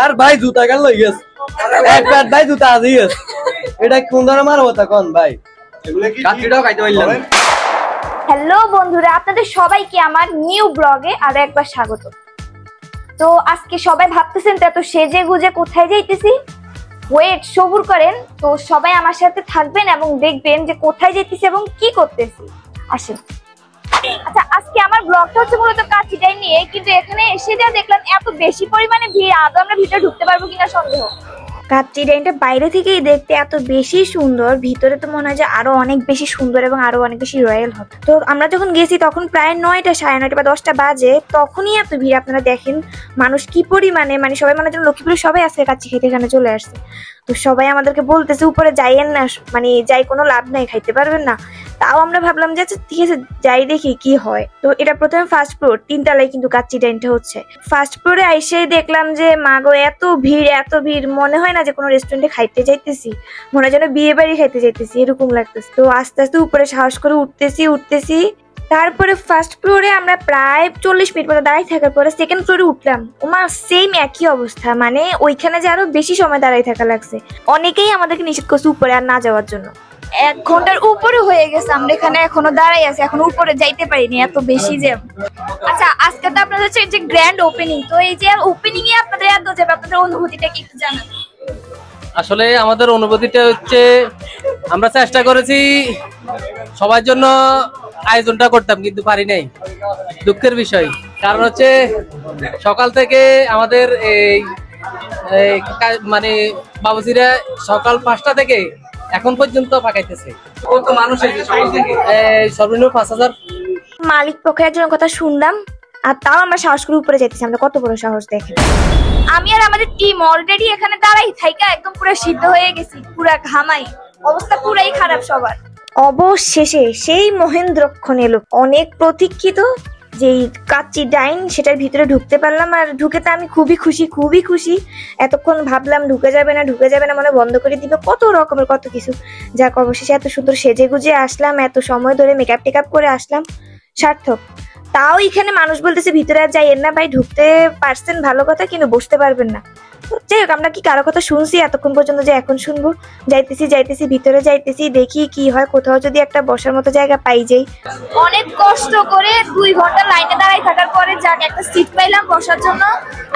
আর ভাই জুতা কেন লই গেছ এক প্যাট ভাই জুতা আজি গেছ এটা কোন ধরনের মারবো তা কোন ভাই এগুলা কি কাটিটাও খাইতে পারলাম। হ্যালো বন্ধুরা, আপনাদের সবাইকে আমার নিউ ব্লগে আরো একবার স্বাগত। তো আজকে সবাই ভাবতেছেন তো এত সেজে গুজে কোথায় যাইতেছি, ওয়েট সবুর করেন। তো সবাই আমার সাথে থাকবেন এবং দেখবেন যে কোথায় যাইতেছি এবং কি করতেছি। আসেন। আচ্ছা, আজকে আমার ব্লগটা হচ্ছে মূলত কাচিটাই নিয়ে, কিন্তু এখানে এসে যা দেখলাম এত বেশি পরিমাণে ভিড়, আদৌ আমরা ভিতরে ঢুকতে পারবো কিনা সন্দেহ। কাচ্চি ডাইনটা বাইরে থেকেই দেখতে এত বেশি সুন্দর, ভিতরে তো মনে হয় যে আরো অনেক বেশি সুন্দর এবং আরো অনেক বেশি রয়্যাল হবে। তো আমরা যখন গেছি তখন প্রায় 9টা, 9:30 বা 10টা বাজে, তখনই এত ভিড়। আপনারা দেখেন মানুষ কি পরিমাণে, মানে সবাই মনে হয় লক্ষ্মীপুরে সবাই আজকে কাচ্চি খেতে এখানে চলে আসছে। তো সবাই আমাদেরকে বলতেছে উপরে যাইয়েন না, মানে যাই কোনো লাভ নাই, খাইতে পারবেন না। তাও আমরা ভাবলাম যে আচ্ছা ঠিক আছে যাই দেখি কি হয়। তো এটা প্রথমে ফার্স্ট ফ্লোর, 3 তলায় কিন্তু কাচ্চি ডাইনটা হচ্ছে। ফার্স্ট ফ্লোরে আইসেই দেখলাম যে মাগো এত ভিড়, মনে হয় না যে কোনো রেস্টুরেন্টে খাইতে যাইতেছি, মনে হয় যেন বিয়ে বাড়ি খাইতে যাইতেছি, এরকম লাগতেছে। তো আস্তে আস্তে উপরে সাহস করে উঠতেছি। তারপরে ফার্স্ট ফ্লোরে আমরা প্রায় 40 মিনিট পরে দাঁড়াই থাকার পরে সেকেন্ড ফ্লোরে উঠলাম। ওমা সেম একই অবস্থা, মানে ওইখানে যে আরো বেশি সময় দাঁড়াই থাকা লাগছে। অনেকেই আমাদেরকে নিষেধ করছে উপরে আর না যাওয়ার জন্য। 1 ঘন্টার উপরে হয়ে গেছে আমরা এখানে এখনো দাঁড়াই আছি, এখন উপরে যাইতে পারিনি, এত বেশি জ্যাম। আচ্ছা, আজকে তো আপনাদের হচ্ছে যে গ্র্যান্ড ওপেনিং, তো এই যে ওপেনিং এ আপনাদের এত যাবে, আপনাদের অনুভূতিটা কি একটু জানান। আসলে আমাদের অনুভূতিটা হচ্ছে আমরা চেষ্টা করেছি সবার জন্য আয়োজনটা করতাম, কিন্তু পারি নাই, দুঃখের বিষয়। কারণ হচ্ছে সকাল থেকে আমাদের এই মানে বাবুজিরা সকাল 5টা থেকে এখন পর্যন্ত পাকাইতেছে। কত মানুষ সর্বনিম্ন 5000। মালিক পক্ষের একজনের কথা শুনলাম, আর তাও আমরা সাহস করে উপরে যেতেছি। আমরা কত বড় সাহস দেখেন। আমি আর আমাদের টিম অলরেডি এখানে দাঁড়াই থাইকা একদম পুরো সিদ্ধ হয়ে গেছি, পুরা ঘামাই, অবস্থা পুরাই খারাপ সবার। অবশেষে সেই মহেন্দ্রক্ষণ এলো, অনেক প্রতীক্ষিত যেই কাচ্চি ডাইন, সেটার ভিতরে ঢুকতে পারলাম। আর ঢুকে তো আমি খুবই খুশি। এতক্ষণ ভাবলাম ঢুকে যাবে না, মানে বন্ধ করে দিল, কত রকমের কত কিছু। যাক, অবশেষে এত সুন্দর সেজে গুজে আসলাম, এত সময় ধরে মেকআপ টেকআপ করে আসলাম, সার্থক। তাও এখানে মানুষ বলতেছে ভিতরে আর যাইয়েন না ভাই, ঢুকতে পারছেন ভালো কথা, কিন্তু বসতে পারবেন না। যাই হোক, আমরা কি কারো কথা শুনছি এতক্ষণ পর্যন্ত যে এখন শুনবো? যাইতেছি ভিতরে যাইতেছি, দেখি কি হয়, কোথাও যদি একটা বসার মতো জায়গা পাই যাই। অনেক কষ্ট করে 2 ঘন্টা লাইনে দাঁড়াই থাকার পরে যাক একটা সিট পাইলাম বসার জন্য।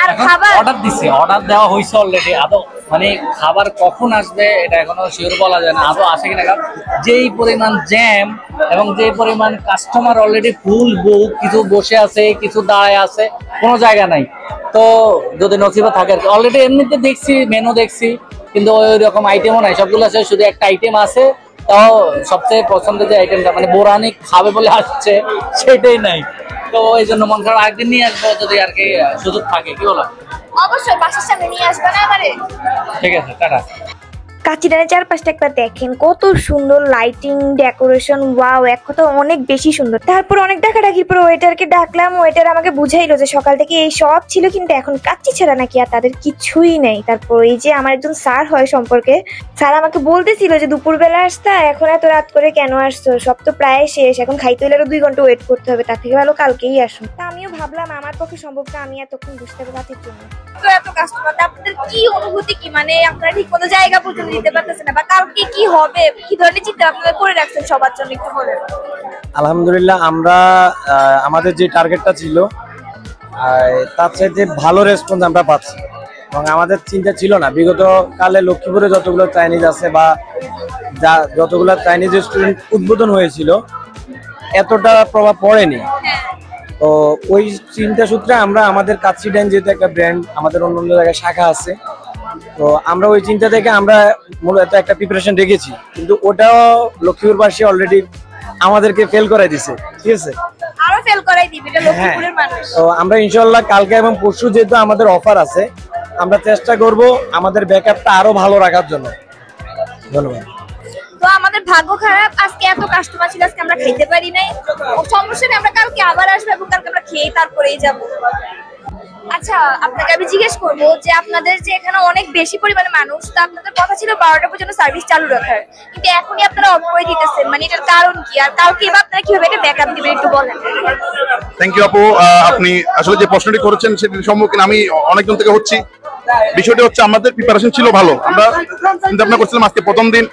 আর খাবার অর্ডার দেওয়া হয়েছে অলরেডি, আদৌ মানে খাবার কখন আসবে এটা এখনো শিওর বলা যায় না, আদৌ আসে কিনা। কারণ যেই পরিমাণ জ্যাম এবং যেই পরিমাণ কাস্টমার অলরেডি ফুল বুক, কিছু বসে আছে, কিছু দাঁড়ায় আছে, কোনো জায়গা নাই। তো যদি নসিবে থাকে আর কি। অলরেডি এমনিতে দেখছি, মেনু দেখছি, কিন্তু ওই রকম আইটেমও নাই, সবগুলো আছে শুধু একটা আইটেম আছে, তাও সবচেয়ে পছন্দের যে আইটেমটা মানে বোরানি খাবে বলে আসছে সেটাই নাই। তো এই জন্য মন খারাপ, একদিন নিয়ে আসবো যদি আর কি সুযোগ থাকে। কি বলো? অবশ্যই বাসার সামনে নিয়ে আসবে না এবারে। ঠিক আছে, টাটা। কাচ্চি ডাইনের চারপাশটা একবার দেখেন, কত সুন্দর লাইটিং, ডেকোরেশন, ওয়াও, এক কথা অনেক বেশি সুন্দর। তারপর অনেক ডাকাডাকির পর ওয়েটারকে ডাকলাম, ওয়েটার আমাকে বুঝাইলো যে সকাল থেকে এই সব ছিল, কিন্তু এখন কাচ্চি ছাড়া নাকি আর তাদের কিছুই নেই। তারপর এই যে আমার একজন স্যার হয় সম্পর্কে, স্যার আমাকে বলতেছিল যে দুপুরবেলা আসতা, এখন এত রাত করে কেন আসছো, সব তো প্রায় শেষ, এখন খাইতে হলে আরো 2 ঘন্টা ওয়েট করতে হবে, তার থেকে ভালো কালকেই আসুন। তা আমিও ভাবলাম আমার পক্ষে সম্ভব না, আমি এতক্ষণ বুঝতে পারবো রাতের জন্য। তো এত কাস্টমার, আপনাদের কি অনুভূতি, কি মানে আপনারা ঠিক মতো জায়গা পর্যন্ত দিতে পারতেছেন না, বা কালকে কি হবে, কি ধরনের চিন্তা আপনারা করে রাখছেন সবার জন্য একটু বলেন। আলহামদুলিল্লাহ, আমরা আমাদের যে টার্গেটটা ছিল তার চাইতে ভালো রেসপন্স আমরা পাচ্ছি, এবং আমাদের চিন্তা ছিল না বিগত কালে লক্ষ্মীপুরে যতগুলো চাইনিজ আছে বা যতগুলো চাইনিজ রেস্টুরেন্ট উদ্বোধন হয়েছিল এতটা প্রভাব পড়েনি। তো ওই চিন্তা সূত্রে আমরা আমাদের কাচ্চি ডাইন যেহেতু একটা ব্র্যান্ড, আমাদের অন্য জায়গায় শাখা আছে, তো আমরা ওই চিন্তা থেকে আমরা মূলত একটা প্রিপারেশন রেখেছি, কিন্তু ওটাও লক্ষ্মীপুরবাসী অলরেডি আমাদেরকে ফেল করাই দিছে। ঠিক আছে, আরো ফেল করাই দিবে এটা লক্ষ্মীপুরের মানুষ। তো আমরা ইনশাআল্লাহ কালকে এবং পরশু যেহেতু আমাদের অফার আছে, আমরা চেষ্টা করব আমাদের ব্যাকআপটা আরো ভালো রাখার জন্য। ধন্যবাদ। তো আমাদের ভাগ্য খারাপ, আজকে এত কাস্টমার ছিল, আজকে আমরা খেতে পারি নাই। সমস্যা নেই, আমরা কালকে আবার আসবো এবং কালকে আমরা খেয়ে তারপরেই যাবো। আচ্ছা, আপনাকে আমি জিজ্ঞেস করবো যে আপনাদের যে এখানে অনেক বেশি পরিমাণে মানুষ, তো আপনাদের কথা ছিল 12টা পর্যন্ত সার্ভিস চালু রাখার, কিন্তু এখনই আপনারা অফ করে দিতেছেন, মানে এটার কারণ কি, আর কালকে এবার আপনারা কিভাবে এটা ব্যাকআপ দিবেন একটু বলেন। থ্যাংক ইউ আপু, আপনি আসলে যে প্রশ্নটি করেছেন সেটির সম্মুখীন আমি অনেকজন থেকে হচ্ছি। বিষয়টি হচ্ছে আমাদের প্রিপারেশন ছিল ভালো, আমরা চিন্তা ভাবনা করছিলাম আজকে প্রথম দিন,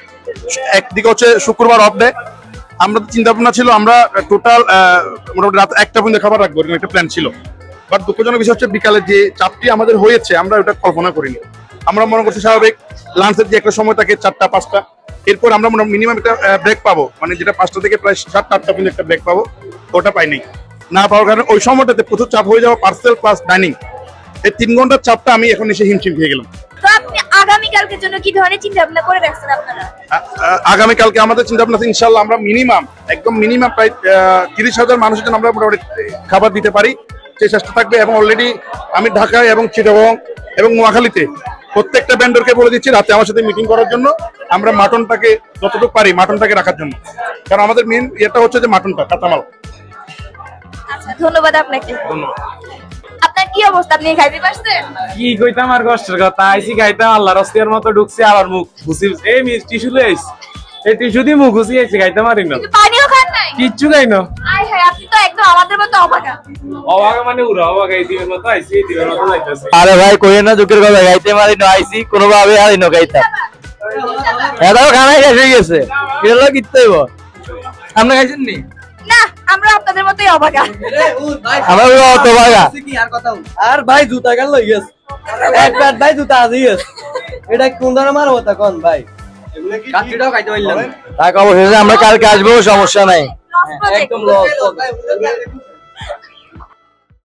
একদিকে হচ্ছে শুক্রবার অফ ডে, আমরা চিন্তা ভাবনা ছিল আমরা টোটাল মোটামুটি রাত 1টা পর্যন্ত খাবার রাখবো, এরকম একটা প্ল্যান ছিল। বাট দুঃখজনক বিষয় হচ্ছে বিকালে যে চাপটি আমাদের হয়েছে আমরা ওটা কল্পনা করিনি। আমরা মনে করছি স্বাভাবিক লাঞ্চের যে একটা সময় থাকে 4টা 5টা, এরপর আমরা মিনিমাম একটা ব্রেক পাবো, মানে যেটা 5টা থেকে প্রায় 7টা 8টা পর্যন্ত একটা ব্রেক পাবো, ওটা পাইনি। না পাওয়ার কারণে ওই সময়টাতে প্রচুর চাপ হয়ে যাওয়া, পার্সেল প্লাস ডাইনিং, এই 3 ঘন্টার চাপটা আমি এখন এসে হিমশিম খেয়ে গেলাম। তো আপনি আগামীকালকের জন্য কি ধরনের চিন্তা ভাবনা করে রাখছেন আপনারা? আগামীকালকে আমাদের চিন্তা ভাবনা ইনশাল্লাহ আমরা একদম মিনিমাম প্রায় 30,000 মানুষের জন্য আমরা মোটামুটি খাবার দিতে পারি সেই চেষ্টা থাকবে। এবং অলরেডি আমি ঢাকায় এবং চিটাগং এবং নোয়াখালীতে প্রত্যেকটা ভেন্ডরকে বলে দিচ্ছি রাতে আমার সাথে মিটিং করার জন্য, আমরা মাটনটাকে যতটুকু পারি মাটনটাকে রাখার জন্য, কারণ আমাদের মেন এটা হচ্ছে যে মাটনটা কাঁচামাল। আচ্ছা, ধন্যবাদ আপনাকে। ধন্যবাদ। আপনার কি অবস্থা, আপনি খাইতে পারছেন? কি কইতাম আর কষ্টের কথা, আইসি খাইতাম আল্লাহর রাস্তার মতো ঢুকছে, আবার মুখ ঘুষি এই টিস্যু লই আইছি, এই টিস্যু দিয়ে মুখ ঘুষি আইছি, খাইতাম পারি না, কিন্তু পানিও খান নাই? কিচ্ছু খাই না। আয় হায়, আপনি তো একদম আমাদের মতো অবাকা। অবাগা মানে উড়া অবাগা, এই দিনের মতো আইছি, এই দিনের মতো যাইতাছি। আরে ভাই কইেন না দুঃখের কথা, গাইতে মারি না আইছি কোনো ভাবে হারি না গাইতাম, এটাও খানাই শেষ হয়ে গেছে, এটা কিনতে হইব। আপনি খাইছেন নি? না, আমরা আপনাদের মতোই অবাকা। আমার অত ভাগা আর ভাই জুতা গেল লই গেছে, এক প্যাট ভাই জুতা আজি গেছে, এটা কোন ধরনের মারবো তা কোন ভাই? কাঠিটাও খাইতে পারলাম। টাকা অবশেষে আমরা কালকে আসবো, সমস্যা নাই। Loss project. একদম লস।